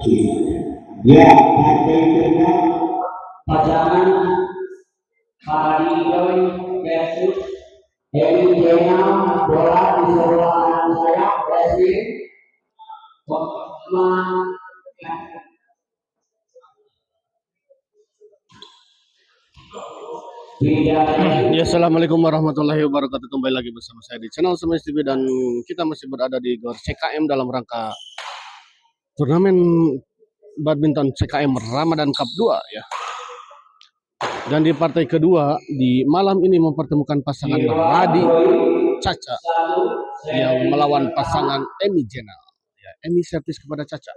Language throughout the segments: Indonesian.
Ya, dan berikutnya pasangan Faridoy versus Emi Jena, bola di sebelah kanan saya, Leslie. Ya, assalamualaikum warahmatullahi wabarakatuh. Kembali lagi bersama saya di channel Semes TV dan kita masih berada di GOR CKM dalam rangka turnamen badminton CKM Ramadan Cup 2 ya. Dan di partai kedua di malam ini mempertemukan pasangan Radi Caca yang melawan pasangan Emi Jena. Ya, Emi servis kepada Caca.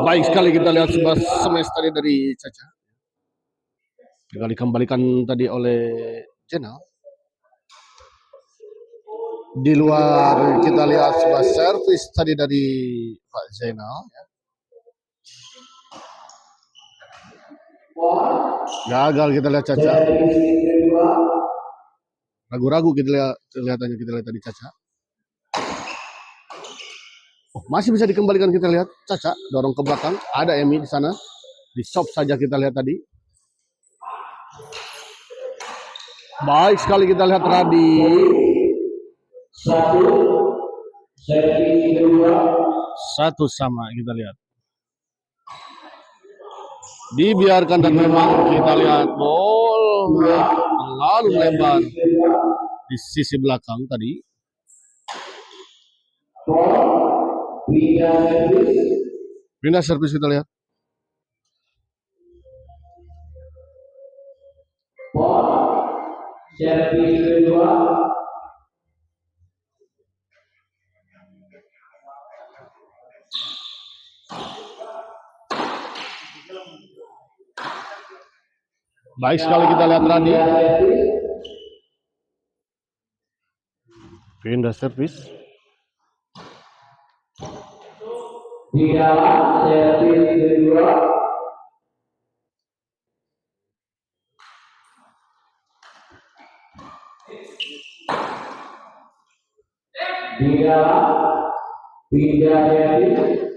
Baik sekali kita lihat sebuah smash tadi dari Caca. Juga dikembalikan tadi oleh Jena. Di luar kita lihat sebuah servis tadi dari Pak Zainal. Gagal kita lihat Caca. Ragu-ragu kita lihat tadi Caca. Oh, masih bisa dikembalikan kita lihat Caca dorong ke belakang. Ada Emi di sana. Di shop saja kita lihat tadi. Baik sekali kita lihat Radi. Satu sama kita lihat. Dibiarkan dan memang kita lihat bol terlalu lebar di sisi belakang tadi. Pindah servis kita lihat. Servis kedua. Baik sekali kita lihat Radi. Pindah servis. Di dalam servis kedua. Di dalam pindah servis.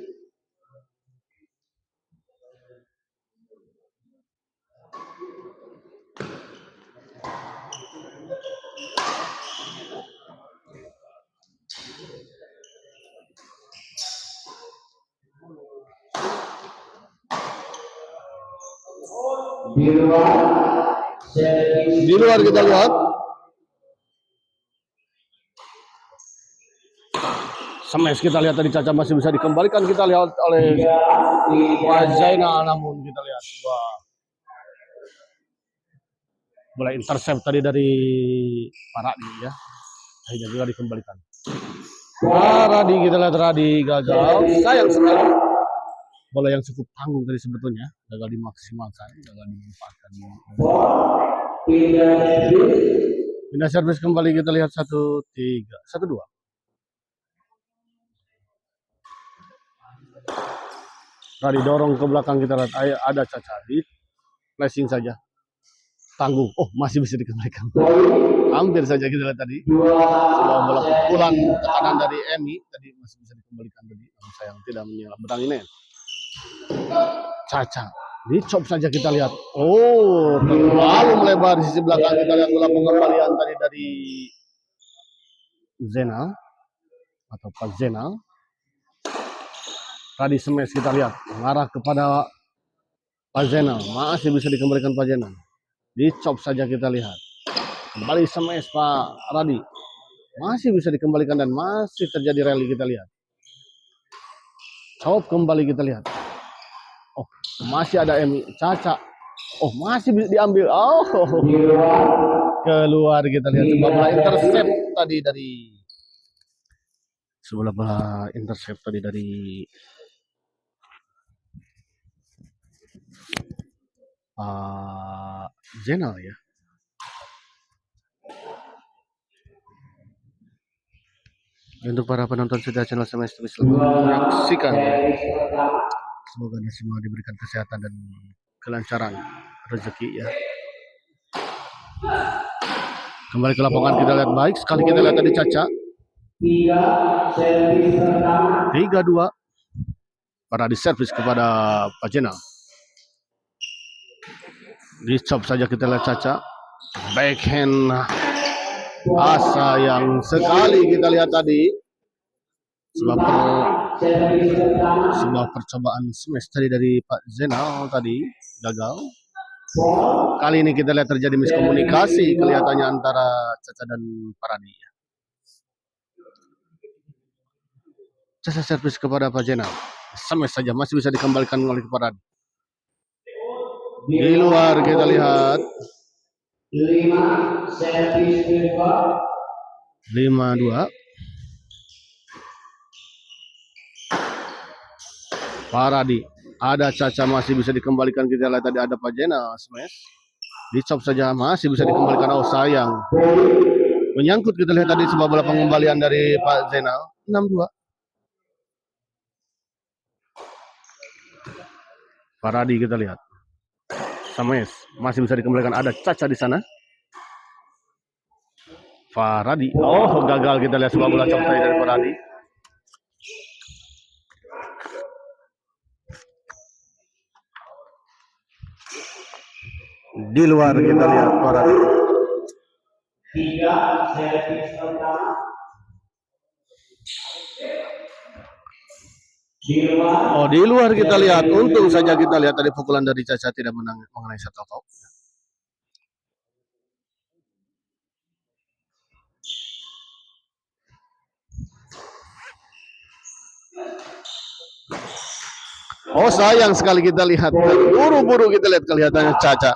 Di luar kita lihat smash kita lihat tadi Caca masih bisa dikembalikan kita lihat oleh Pak Zainal, namun kita lihat sebuah bola intercept tadi dari Pak Radi ya. Akhirnya juga dikembalikan. Radi kita lihat Radi gagal. Sayang sekali. Bola yang cukup tanggung tadi sebetulnya gagal dimaksimalkan, gagal dimanfaatkan. Pindah servis kembali kita lihat 1-3, 1-2. Radi dorong ke belakang kita lihat ada Caca di flashing saja. Tanggung. Oh, masih bisa dikembalikan. Hampir saja kita lihat tadi. Sebuah bola pukulan tekanan dari Emi tadi masih bisa dikembalikan tadi. Namun sayang tidak menyerap benang ini. Caca dicop saja kita lihat. Oh, terlalu melebar di sisi belakang kita lihat bola pengembalian tadi dari Zainal atau Pak Zainal. Tadi smash kita lihat mengarah kepada Pak Zainal, masih bisa dikembalikan Pak Zainal. Dicop saja kita lihat. Kembali smash Pak Radi. Masih bisa dikembalikan dan masih terjadi rally kita lihat. Chop kembali kita lihat. Oh, masih ada Emi, Caca. Oh, masih bisa diambil. Oh, keluar kita lihat sebuah bola intercept tadi dari Zainal ya. Untuk para penonton setia channel Semes TV selamat menyaksikan. Semoga Anda semua diberikan kesehatan dan kelancaran rezeki ya. Kembali ke lapangan kita lihat baik sekali kita lihat tadi Caca 3 servis pertama 3-2. Paradi servis kepada Pajena. Di chop saja kita lihat Caca. Backhand asa yang sekali kita lihat tadi. Sebuah percobaan smash tadi dari Pak Zainal tadi gagal. Kali ini kita lihat terjadi miskomunikasi kelihatannya antara Caca dan Paradi. Caca servis kepada Pak Zainal. Smash saja masih bisa dikembalikan oleh Paradi. Di luar kita lihat 5 servis kedua 5-2. Paradi. Ada Caca masih bisa dikembalikan, kita lihat tadi ada Pajena smash. Dicop saja masih bisa dikembalikan. Oh sayang. Menyangkut kita lihat tadi sebuah bola pengembalian dari Pak Zainal. 6-2. Paradi kita lihat. Smash masih bisa dikembalikan, ada Caca di sana. Paradi. Oh gagal, kita lihat sebuah bola chop tadi dari Paradi. Di luar kita lihat Paradi. 3 servis pertama di luar kita lihat. Untung saja kita lihat tadi pukulan dari Caca tidak mengenai shuttle. Oh sayang sekali kita lihat. Buru-buru kita lihat kelihatannya Caca.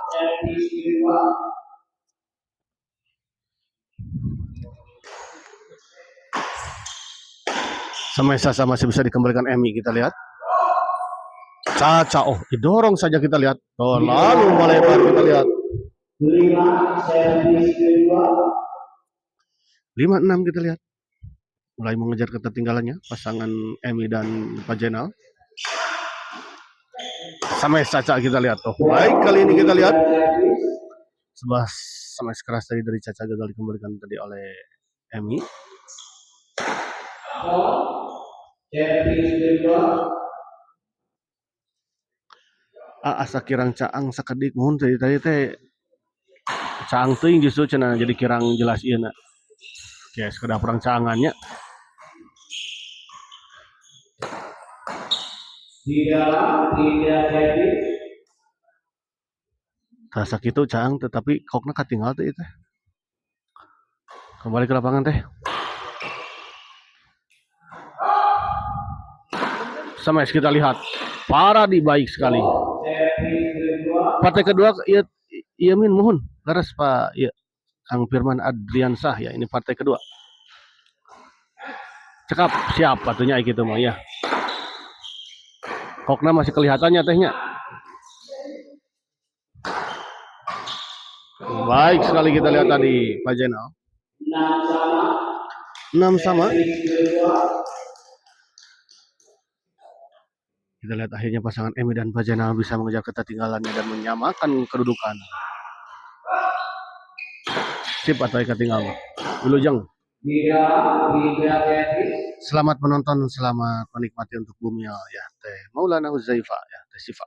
Sasa masih bisa dikembalikan Emi, kita lihat. Caca, oh didorong saja kita lihat. Oh lalu melebar kita lihat. 5-6 kita lihat. Mulai mengejar ketertinggalannya pasangan Emi dan Pak Zainal. Sama Caca kita lihat. Oh baik, kali ini kita lihat sebuah smash keras tadi dari Caca gagal dikembalikan tadi oleh Emi. Asa kirang caang sakedik mohon tadi teh caang teuing justru cenah jadi kirang jelas ieu na. Ya sekedar perang caangannya. Di dalam tidak jadi Rasa kitu caang tetapi kokna katinggal teh teh. Kembali ke lapangan teh. Smash kita lihat. Paradi baik sekali. Partai kedua iya min mohon garas Pak ya Kang Firman Adriansah ya, ini partai kedua. Cekap siap patunya gitu mah ya. Kokna masih kelihatannya tehnya. Baik sekali kita lihat tadi Pak Zainal. 6 sama. Kita lihat akhirnya pasangan Emi dan Pak Zainal bisa mengejar ketertinggalannya dan menyamakan kedudukan. Sip atau ketinggalan. Wilujeng. Selamat menonton, selamat menikmati untuk Bumi ya Teh Maulana Huzaifah ya Teh Sifa.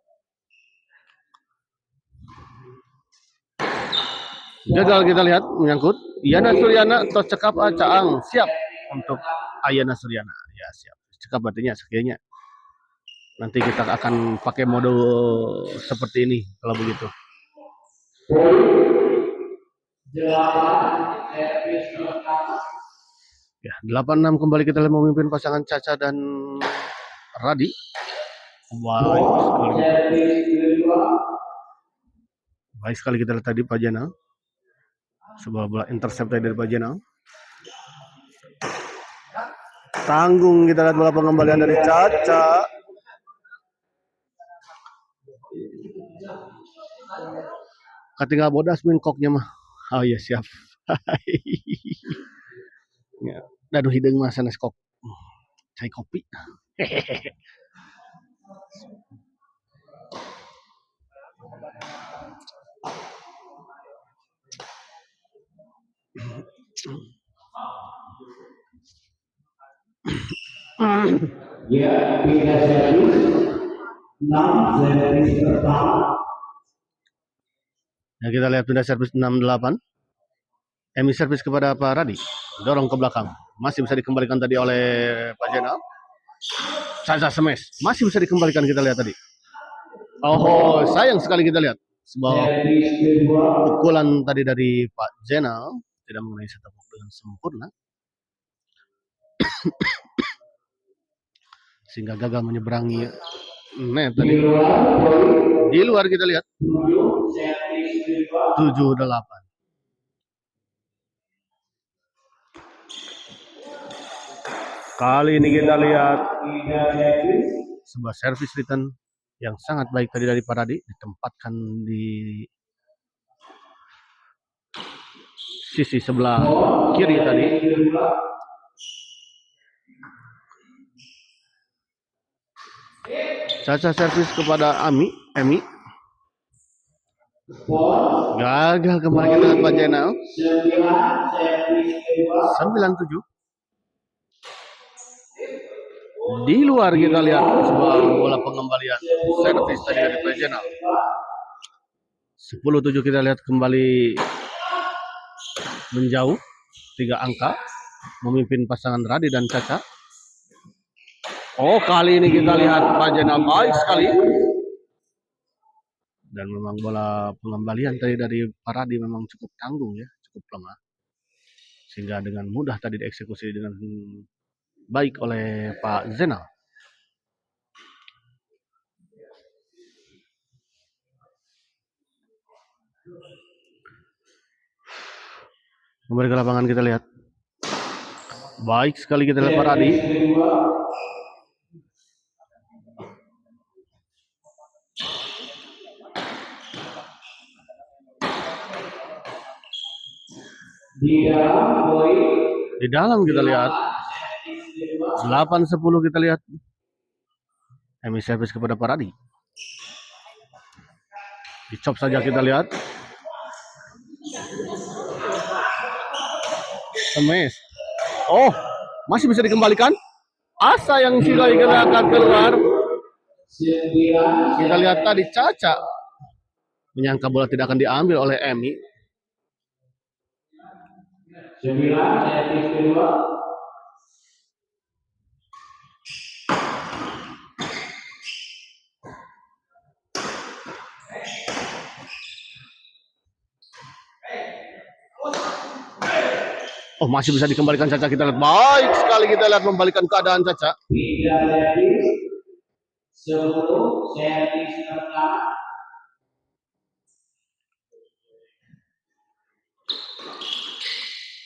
Gagal kita lihat menyangkut. Yana Suryana atau cekap Caang siap untuk Ayana Suryana ya siap. Cekap artinya sekiranya. Nanti kita akan pakai mode seperti ini kalau begitu. Ya, 8-6 kembali kita memimpin pasangan Caca dan Radi. Baik sekali kita lihat tadi Pak Zainal. Sebuah bola intercept dari Pak Zainal. Tanggung kita lihat bola pengembalian dari Caca. Ketinggal bodas min koknya mah. Oh iya siap. Ya, daduh hideung mah sanes kok. Cai kopi. Ya, pindah servis 6 servis pertama. Ya, kita lihat pindah servis 68. Emi servis kepada Pak Radi. Dorong ke belakang. Masih bisa dikembalikan tadi oleh Pak Jenal. Caca smash. Masih bisa dikembalikan, kita lihat tadi. Oh, sayang sekali kita lihat. Sebuah pukulan tadi dari Pak Jenal. Tidak mengenai setup dengan sempurna. Sehingga gagal menyeberangi net tadi. Di luar kita lihat 7-8. Kali ini kita lihat sebuah service return yang sangat baik tadi dari Pak Radi, ditempatkan di sisi sebelah kiri tadi. Caca servis kepada Emi. Gagal kembali kita lihat Pak Jenal. 9-7. Di luar kita lihat sebuah bola pengembalian servis tadi dari Pak Jenal. 10-7 kita lihat kembali menjauh 3 angka, memimpin pasangan Radi dan Caca. Oh, kali ini kita lihat Pak Jenal baik sekali. Dan memang bola pengembalian tadi dari Pak Radi memang cukup tanggung ya, cukup lemah. Sehingga dengan mudah tadi dieksekusi dengan baik oleh Pak Zenal. Kembali ke lapangan kita lihat. Baik sekali kita lihat Pak Radi. Di dalam kita lihat 8-10 kita lihat Emi servis kepada Pak Radi. Dicop saja kita lihat. Smash. Oh, masih bisa dikembalikan. Asa yang silai kita akan keluar. Kita lihat tadi Caca menyangka bola tidak akan diambil oleh Emi. 9 servis kedua. Oh, masih bisa dikembalikan Caca, kita lihat. Baik sekali kita lihat membalikan keadaan Caca. 3 servis 10 servis pertama.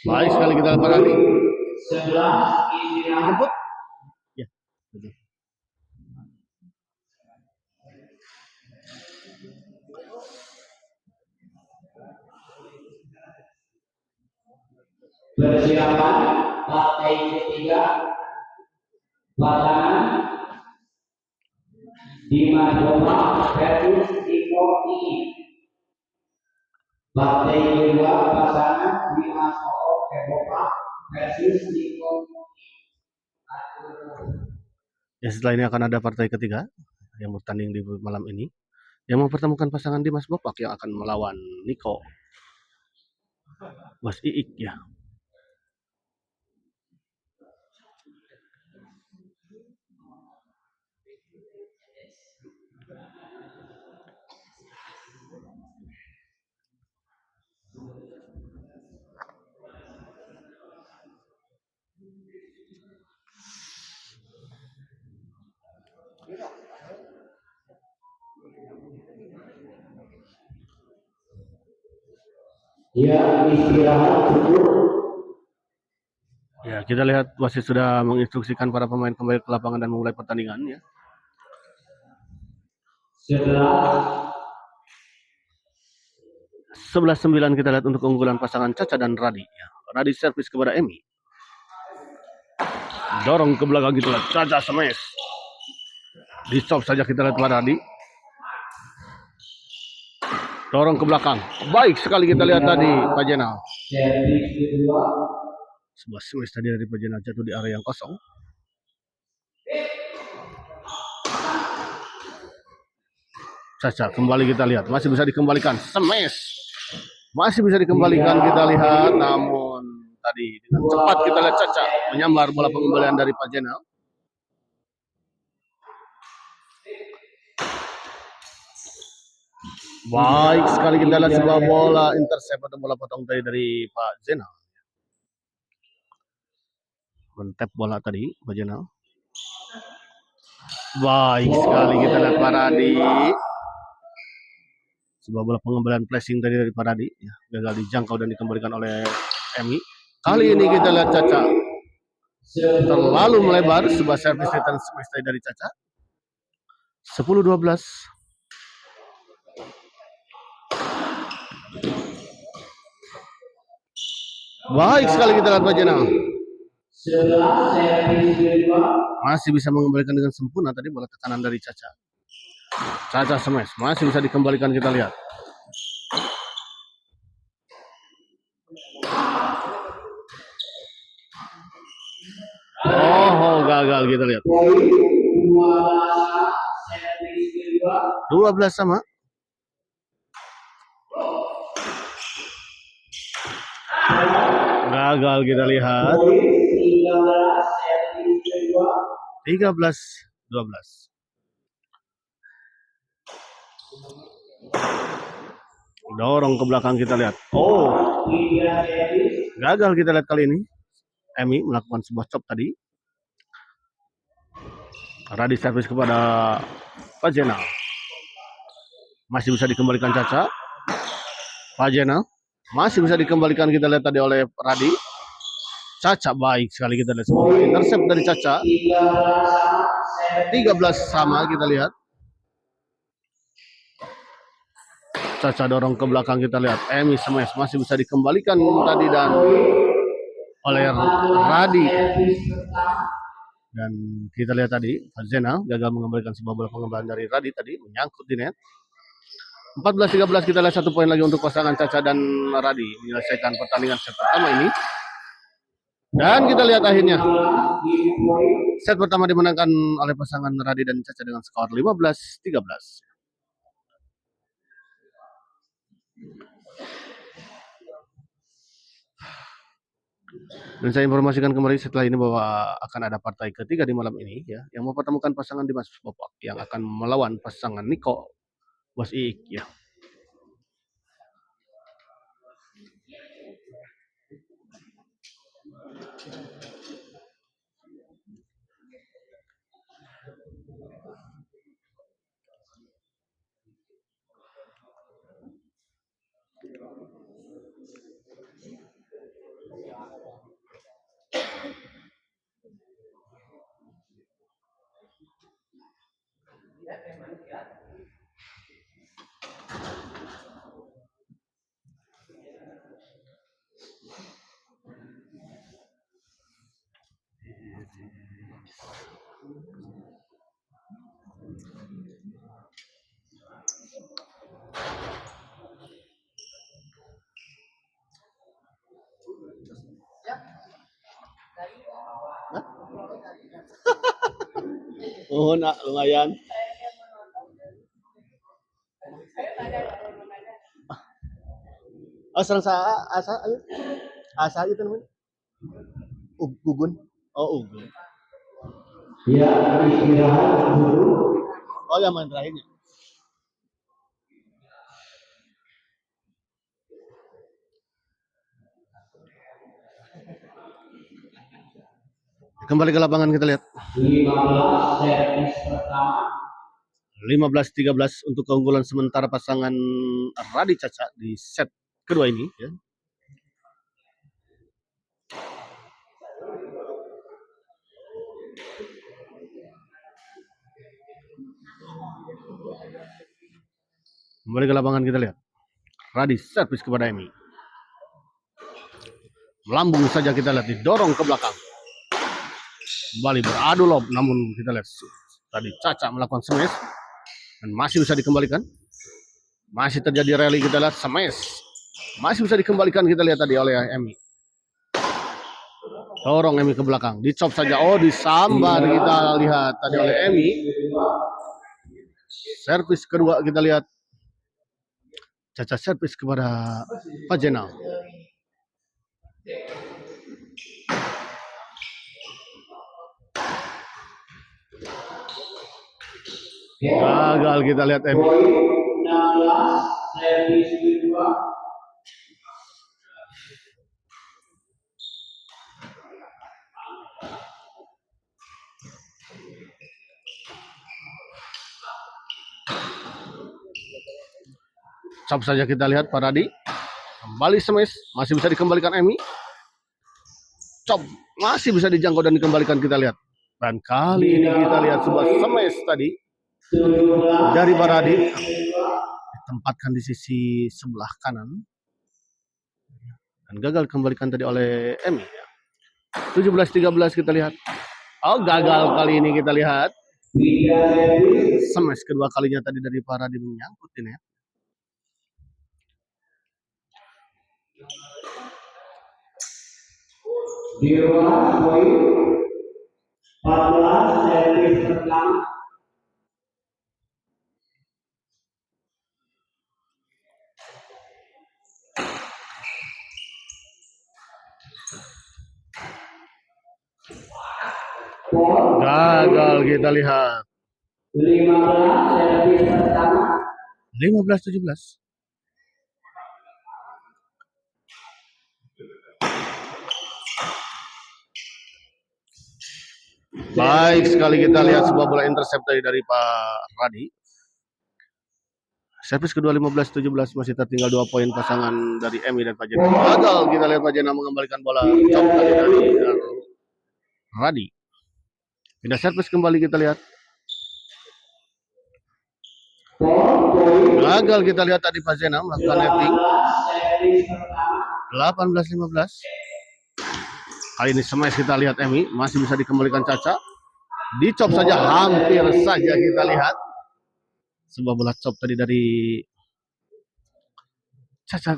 Baik sekali kita lihat Pak Radi. 11 istirahat. Ya, betul. Persiapan partai ketiga pasangan Dimas Bopak versus Iko Ii. Partai kedua pasangan Dimas Bopak versus Iko Ii. Ya, setelah ini akan ada partai ketiga yang bertanding di malam ini, yang mempertemukan pasangan Dimas Bopak yang akan melawan Niko Mas Iik ya. Ya, istirahat cukup. Ya, kita lihat wasit sudah menginstruksikan para pemain kembali ke lapangan dan memulai pertandingan ya. 11-9 kita lihat untuk keunggulan pasangan Caca dan Radi. Ya, Radi servis kepada Emi. Dorong ke belakang gitu lah. Caca smash. Di stop saja kita lihat Pak Radi. Dorong ke belakang. Baik sekali kita lihat tadi Pak Jenal. Servis kedua. Sebuah smash tadi dari Pak Jenal jatuh di area yang kosong. Caca kembali kita lihat, masih bisa dikembalikan, smash, masih bisa dikembalikan kita lihat, namun tadi dengan cepat kita lihat Caca menyambar bola pengembalian dari Pak Jenal. Baik sekali kita lihat sebuah bola intercept atau bola potong dari Pak Jenal. Mentep bola tadi Pak Jenal. Baik sekali kita lihat Paradi. Sebuah bola pengembalian flashing tadi dari Paradi, ya, gagal dijangkau dan dikembalikan oleh Emi. Kali ini kita lihat Caca terlalu melebar, sebuah service return smash dari Caca. 10-12. Baik sekali kita lihat Pak Jenal. Masih bisa mengembalikan dengan sempurna tadi bola tekanan dari Caca. Caca smash, masih bisa dikembalikan kita lihat. Oh, gagal kita lihat. 12 sama. Gagal kita lihat. 13-12. Dorong ke belakang kita lihat. Oh, gagal kita lihat kali ini. Emi melakukan sebuah chop tadi. Radi servis kepada Pak Jenal. Masih bisa dikembalikan Caca. Pak Jenal masih bisa dikembalikan kita lihat tadi oleh Radi. Caca baik sekali kita lihat sebuah intercept dari Caca. 13 sama kita lihat. Caca dorong ke belakang kita lihat. Emi smash masih bisa dikembalikan tadi dan oleh Radi. Dan kita lihat tadi Fazena gagal mengembalikan sebuah bola pengembalian dari Radi tadi, menyangkut di net. 14-13 kita lihat 1 poin lagi untuk pasangan Caca dan Radi menyelesaikan pertandingan set pertama ini. Dan kita lihat akhirnya set pertama dimenangkan oleh pasangan Radi dan Caca dengan skor 15-13. Dan saya informasikan kembali setelah ini bahwa akan ada partai ketiga di malam ini, ya, yang mempertemukan pasangan Dimas Bopak yang akan melawan pasangan Niko Bos Iik, ya. Oh, nak lumayan. Oh, serang asa itu namanya. Gugun. Oh, Ugun. Ya, istirahat dulu. Oh, yang main terakhirnya. Kembali ke lapangan kita lihat. 15 servis pertama. 15-13 untuk keunggulan sementara pasangan Radi Caca di set kedua ini, ya. Kembali ke lapangan kita lihat. Radi servis kepada Emi. Melambung saja kita lihat, didorong ke belakang. Kembali beradu lob, namun kita lihat tadi Caca melakukan smash dan masih bisa dikembalikan. Masih terjadi rally kita lihat smash. Masih bisa dikembalikan kita lihat tadi oleh Emi. Dorong Emi ke belakang, dicop saja. Oh, disambar kita lihat tadi oleh Emi. Servis kedua kita lihat. Caca servis kepada Pak Jenal. Gagal kita lihat Emi. Chop saja kita lihat Paradi. Kembali smash, masih bisa dikembalikan Emi. Chop masih bisa dijangkau dan dikembalikan kita lihat. Dan kali ini kita lihat sebuah smash tadi dari Paradi, ditempatkan di sisi sebelah kanan dan gagal dikembalikan tadi oleh Emi. 17-13 kita lihat. Oh, gagal kali ini kita lihat. Smash kedua kalinya tadi dari Paradi menyangkut di net. Di ruang poin 14 servis pertama. Gagal kita lihat. 15 servis pertama. 15-17. Baik sekali kita lihat sebuah bola intercept dari Pak Radi. Servis kedua 15-17, masih tertinggal 2 poin pasangan dari Emi dan Pak Jena. Gagal kita lihat Pak Jena mengembalikan bola chop kali dari Radi. Pindah servis kembali kita lihat. Gagal kita lihat tadi Pak Jena melakukan netting. 18-15. Kali ini smash kita lihat Emi, masih bisa dikembalikan Caca. Dicop saja, hampir saja kita lihat. Sebuah bola chop tadi dari Caca.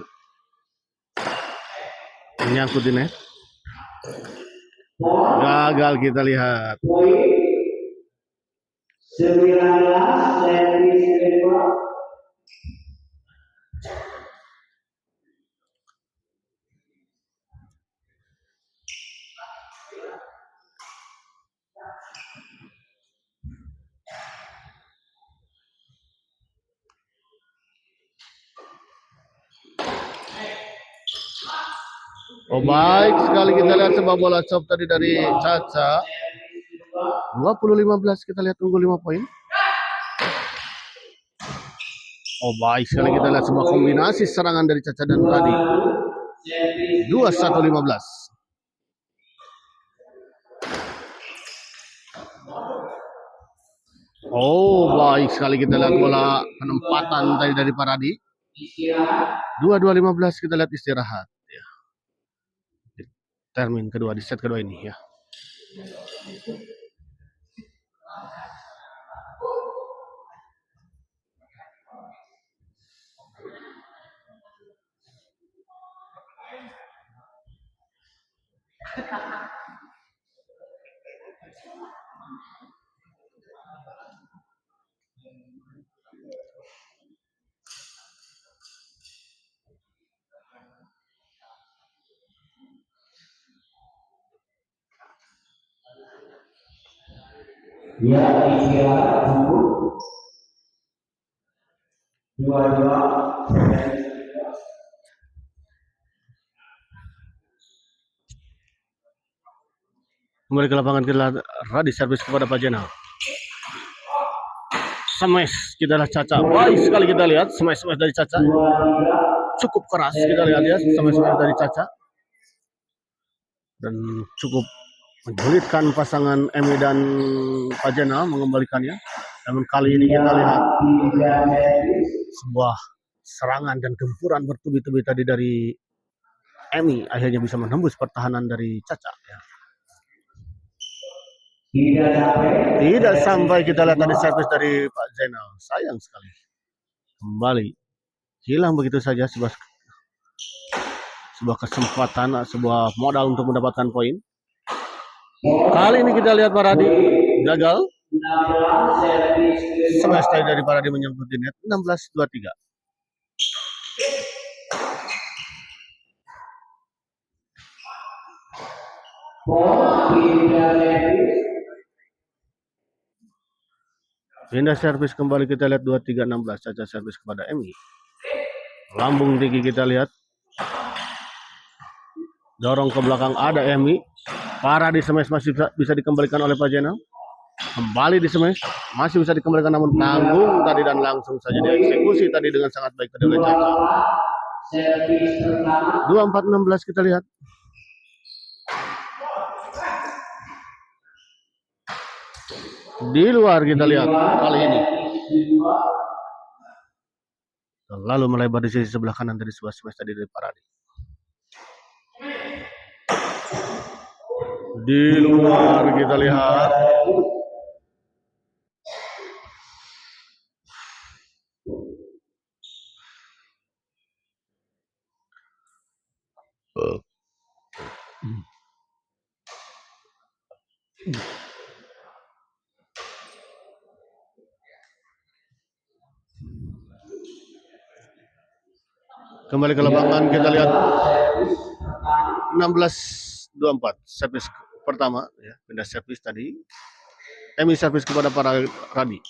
Menyangkut di net. Gagal kita lihat. 19 servis kedua. Oh, baik sekali kita lihat sebuah bola chop tadi dari Caca. 20-15 kita lihat, tunggu 5 poin. Oh, baik sekali kita lihat sebuah kombinasi serangan dari Caca dan Radi. 21-15. Oh, baik sekali kita lihat bola penempatan tadi dari Paradi. 22-15 kita lihat istirahat. Ya. Termin kedua di set kedua ini ya. Ya, istirahat dulu. 22. Kembali ke lapangan kita Radi servis kepada Pak Jenal. Smash kita lihat Caca. Baik sekali kita lihat smash dari Caca. Cukup keras kita lihat ya smash dari Caca. Dan cukup menyulitkan pasangan Emi dan Pak Jenal mengembalikannya. Namun kali ini kita lihat sebuah serangan dan gempuran bertubi-tubi tadi dari Emi akhirnya bisa menembus pertahanan dari Caca ya. Tidak sampai kita lihat tadi servis dari Pak Zainal. Sayang sekali. Kembali hilang begitu saja sebuah kesempatan, sebuah modal untuk mendapatkan poin. Kali ini kita lihat Paradi gagal. servis Smash tadi dari Paradi menyebut di net 16-23. Pindah servis kembali, kita lihat 23-16. Caca servis kepada Emi. Lambung tinggi kita lihat. Dorong ke belakang ada Emi. Paradi smash masih bisa dikembalikan oleh Pak Jenal. Kembali di smash, masih bisa dikembalikan namun tanggung tadi dan langsung saja dieksekusi tadi dengan sangat baik tadi oleh Caca. 24-16 kita lihat. Di luar kita lihat kali ini. Lalu melebar di sisi sebelah kanan dari sebuah smash tadi dari Paradi. Di luar kita lihat. Kembali ke lapangan kita lihat 16-24 servis pertama ya, pindah servis tadi. Emi servis kepada Paradi.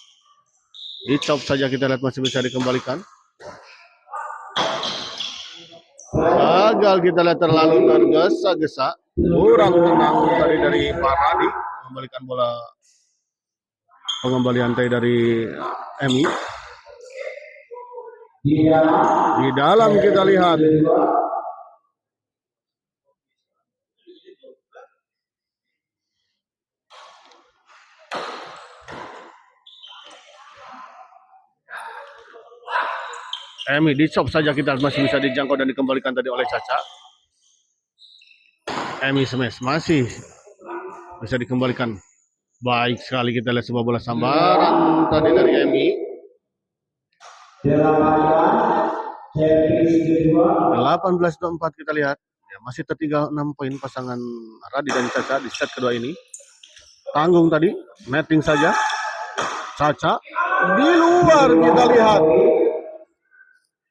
Dicop saja kita lihat masih bisa dikembalikan. Gagal kita lihat terlalu tergesa-gesa. Kurang tenang tadi dari Paradi mengembalikan bola. Pengembalian tadi dari Emi. Di dalam kita lihat. Emi dicop saja kita masih bisa dijangkau dan dikembalikan tadi oleh Caca. Emi smash masih bisa dikembalikan. Baik sekali kita lihat sebuah bola sambaran tadi dari Emi. 18-24 kita lihat. Ya, masih tertinggal 6 poin pasangan Radi dan Caca di set kedua ini. Tanggung tadi, netting saja. Caca di luar kita lihat.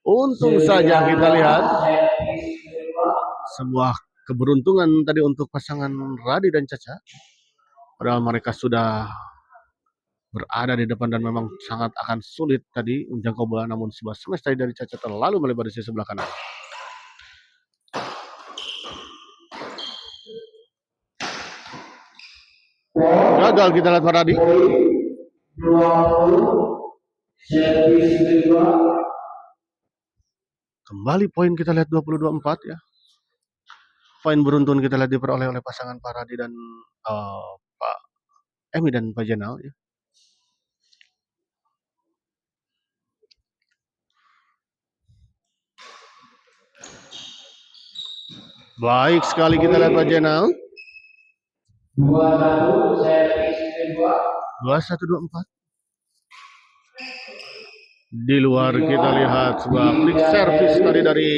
Untung saja kita lihat sebuah keberuntungan tadi untuk pasangan Radi dan Caca. Padahal mereka sudah berada di depan dan memang sangat akan sulit tadi menjangkau bola, namun sebuah smash tadi dari Caca terlalu melebar di sebelah kanan. Gagal kita lihat Paradi. Kembali poin kita lihat 22-4 ya. Poin beruntun kita lihat diperoleh oleh pasangan Paradi dan Pak Emi dan Pak Jenal ya. Baik sekali kita lihat Pak Jenal. 21-24. Di luar kita lihat sebuah flick service tadi dari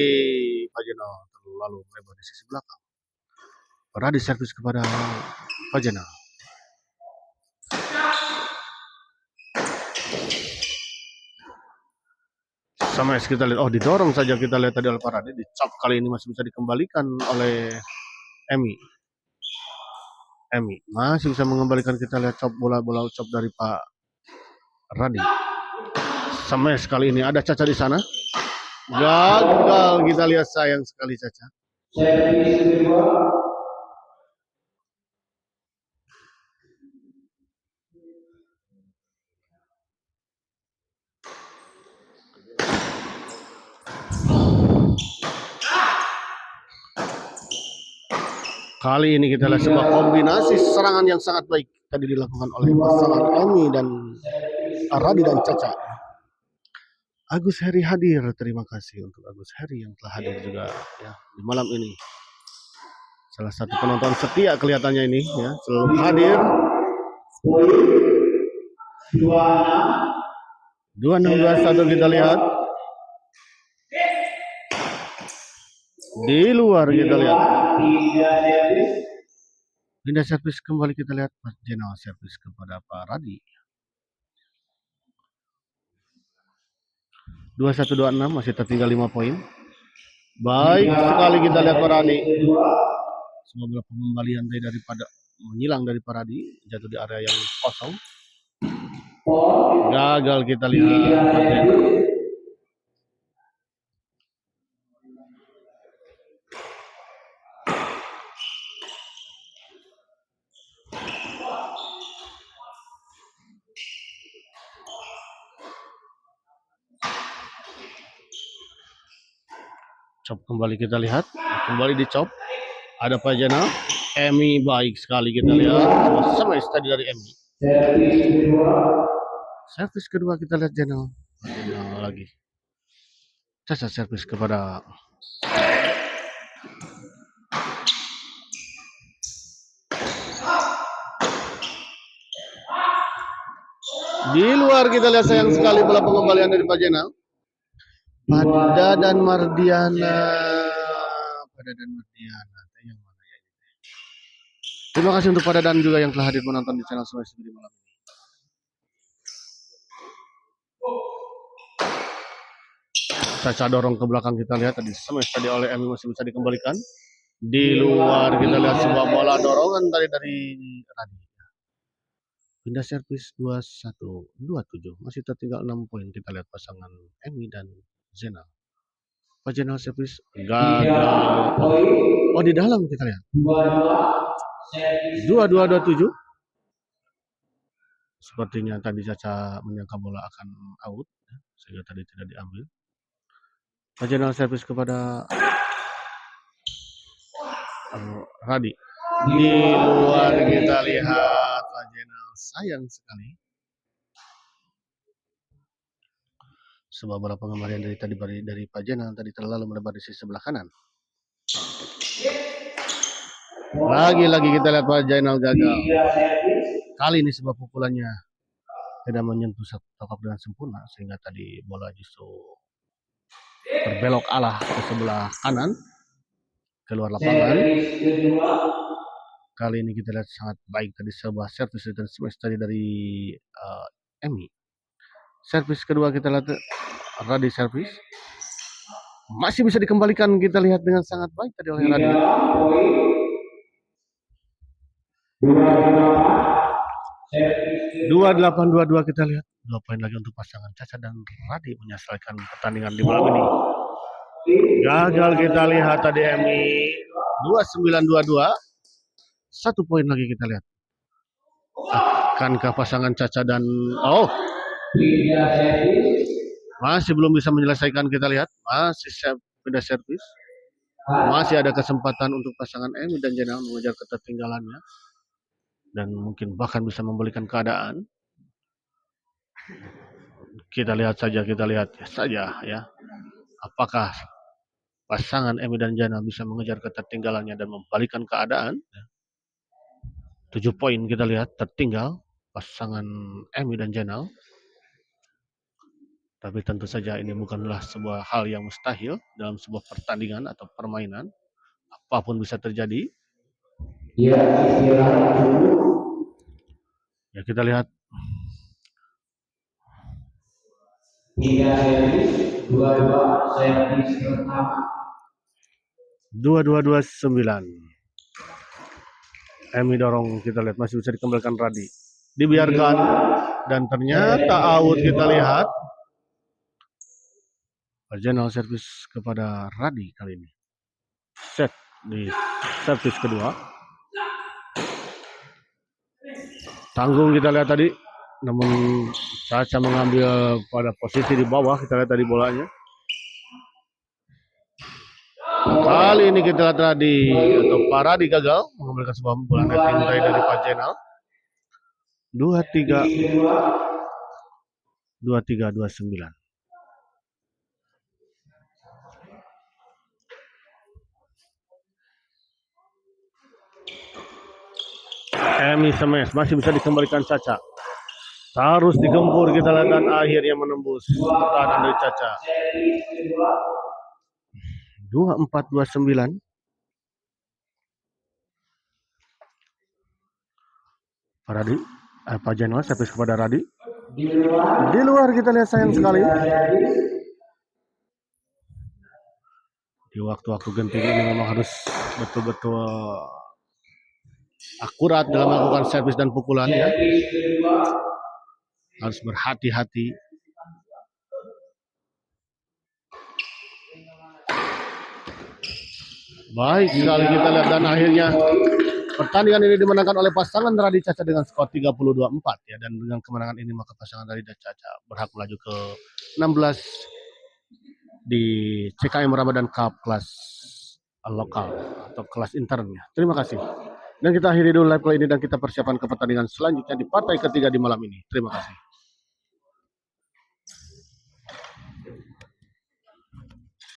Pak Jenal terlalu melebar di sisi belakang. Paradi servis kepada Pak Jenal. Sama kita lihat, didorong saja kita lihat tadi oleh Paradi, dicap kali ini masih bisa dikembalikan oleh Emi. Emi masih bisa mengembalikan, kita lihat cop bola cop dari Pak Radi. Smash kali ini ada Caca di sana. Gagal kita lihat, sayang sekali Caca. Kali ini kita lihat sebuah kombinasi serangan yang sangat baik tadi dilakukan oleh pasangan Emi dan Radi dan Caca. Agus Heri hadir, terima kasih untuk Agus Heri yang telah hadir juga ya di malam ini. Salah satu penonton setia kelihatannya ini ya, selalu hadir. 26-21 kita lihat. Di luar kita lihat. Pindah servis kembali kita lihat Mas Jenal servis kepada Pak Radi. 2126 masih tertinggal 5 poin. Baik sekali kita lihat Paradi. Semoga pengembalian daripada menyilang dari Paradi, jatuh di area yang kosong. Gagal kita lihat. Cop kembali kita lihat, kembali dicop. Ada Pajana, Emi baik sekali kita lihat. Sama tadi dari Emi. Servis kedua kita lihat Jenal lagi. Caca servis kepada di luar kita lihat sayang sekali bola pengembalian dari Pajana. Pada dan Mardiana. Yang mana ya? Terima kasih untuk Pada dan juga yang telah hadir menonton di channel Semai TV malam ini. Caca dorong ke belakang kita lihat tadi Semai tadi oleh Emi masih bisa dikembalikan. Di luar kita lihat sebuah bola dorongan tadi dari Radi. Pindah servis 2127 masih tertinggal 6 poin. Kita lihat pasangan Emi dan Zena. Pajenal servis gagal. Oh di dalam kita lihat 2227. Sepertinya tadi Caca menyangka bola akan out sehingga tadi tidak diambil. Pajenal servis kepada Radi. Di luar kita lihat Pajenal sayang sekali. Sebuah bola pengembalian dari Pajana tadi terlalu melebar di sisi sebelah kanan. Lagi-lagi kita lihat Pajana gagal. Kali ini sebuah pukulannya tidak menyentuh tokap dengan sempurna sehingga tadi bola justru terbelok arah ke sebelah kanan keluar lapangan. Kali ini kita lihat sangat baik tadi sebuah servis dan smash tadi dari Emi. Servis kedua kita lihat Radi servis. Masih bisa dikembalikan kita lihat dengan sangat baik tadi oleh Radi. 2822 kita lihat. 2 poin lagi untuk pasangan Caca dan Radi menyelesaikan pertandingan di malam ini. Gagal kita lihat tadi Emi 2922. 1 poin lagi kita lihat. Akankah pasangan Caca dan masih belum bisa menyelesaikan kita lihat. Masih pindah servis. Masih ada kesempatan untuk pasangan Emi dan Jenal mengejar ketertinggalannya. Dan mungkin bahkan bisa membalikan keadaan. Kita lihat saja ya. Apakah pasangan Emi dan Jana bisa mengejar ketertinggalannya dan membalikan keadaan. 7 poin kita lihat tertinggal pasangan Emi dan Jenal. Tapi tentu saja ini bukanlah sebuah hal yang mustahil dalam sebuah pertandingan atau permainan. Apapun bisa terjadi. Ya kita lihat. 2229. Emi dorong kita lihat masih bisa dikembalikan Radi. Dibiarkan dan ternyata out kita lihat. Pajenal servis kepada Radi kali ini. Set di servis kedua. Tanggung kita lihat tadi. Namun Caca mengambil pada posisi di bawah. Kita lihat tadi bolanya. Kali ini kita lihat Radi atau Paradi gagal mengambilkan sebuah bola netting dari Pajenal. 2329. Emi smash masih bisa dikembalikan Caca. Harus digempur kita lihat dan akhirnya menembus pertahanan dari Caca. 2429. Radi, Pajenal servis kepada Radi. Di luar kita lihat sayang sekali. Di waktu-waktu genting ini memang harus betul-betul akurat dalam melakukan servis dan pukulan ya. Harus berhati-hati. Baik sekali kita lihat, dan akhirnya pertandingan ini dimenangkan oleh pasangan Radhi Caca dengan skor 32-4 ya, dan dengan kemenangan ini maka pasangan Radhi Caca berhak melaju ke 16 di CKM Ramadan Cup kelas lokal atau kelas internnya. Terima kasih. Dan kita akhiri dulu live kali ini dan kita persiapan ke pertandingan selanjutnya di partai ketiga di malam ini. Terima kasih.